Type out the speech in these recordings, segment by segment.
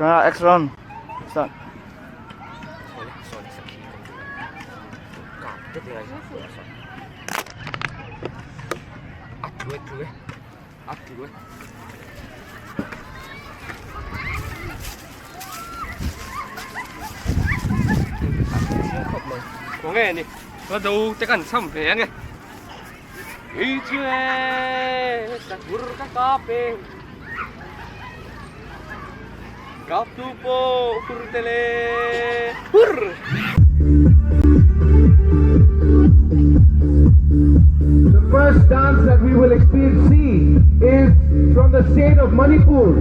Kena X round. Start. Sorry sakit. Kaget ya. Aduh. Có nghe đi, có đâu chắc ăn xong phải ăn nghe. Ý chưa, tak buru tak kape. Kap tu po kurtele, hur. The first dance that we will see is from the state of Manipur.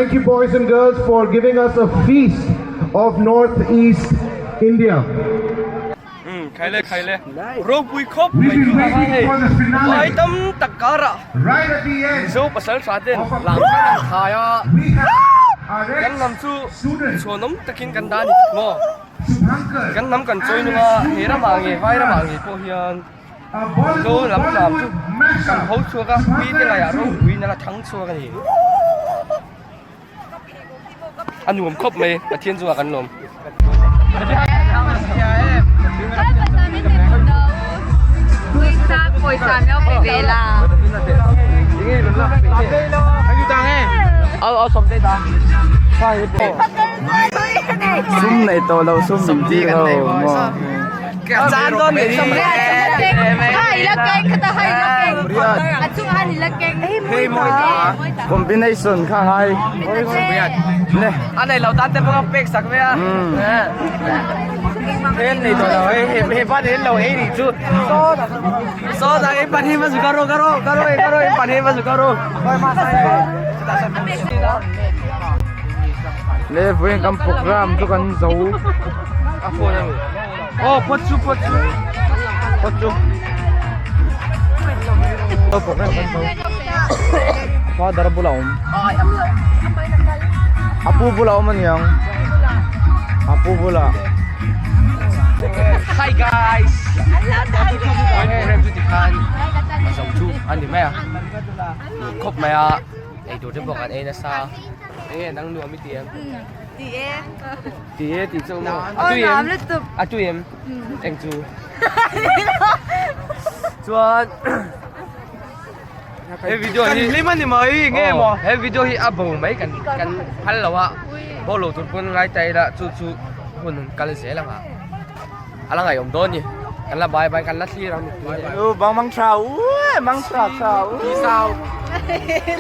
thank you, boys and girls, for giving us a feast of Northeast India. ใครเลยโรบุยครบ We've been waiting for the ไอ้ finale. ตั้มตะการะ Right at the end, โซ่ภาษาสาเด่นหลังขายอ่ะ we have our กันนำสู้ student ชวนน้ำตะกินกันดานงอ Subhankar, กันนำกันจอยนึงอ่ะเฮระมังเงไว้ระมังเงพวกเฮียน a โซ่ลำ Bollywood กัน mashup. เขาชัวร์ก็วีได้ไรอ่ะรู้วีนั่นละทั้งชัวร์กันอีกอันหนุ่มครบไหมมาเทียนชัวร์กันหนุ่ม Pwesa nyo pipila. เอาสมได้ตาใช่ปะ ซุ่มในโตเราซุ่มจริงๆเราจานต้นนี่ Hai lagay kata hai lagay. At sung hani lagay. Hey mo ita. combination ข้างไฮเนี่ย อันไหนเราตัดแต่พวกเป็กสักไหมอ่ะเห็นในตัวเราเห็นปันเห็นเราเองนี่จุดโซ่จากเอ็งปันเห็นมาสุการโรเอ็งปันเห็นมาสุการโรไปมาใส่ เลยเพื่อนกำโปรแกรมทุกคนสู้ อ่ะโฟนอะไรโอ้พดจุโอ้โปรแกรมกันสู้ father bulaum apu bulaum man yang apu bula Hi guys วันนี้เริ่มจุดที่คันมาส่งชูอันนี้ไหมอ่ะครบไหมอ่ะไอ้ดูจะบอกกันเองนะซาเอ๊ะนั่งดูไม่เตียง Tie.ตีสู้มั้ง Oh, nam lutup. อ่ะจุยเอ็มเอ็งจูชวนเฮ้ยวิดีโอนี้ลิมันนี่มั้ยไงมั้งเฮ้ยวิดีโอที่อัพบ่ไหมกันพันแล้วอ่ะพอโหลดทุกคนไงใจละชูคนกันเสียแล้วอ่ะอะไรไงผมโดนนี่กันละบายกันละที่เรา bang mang chao mang chao chao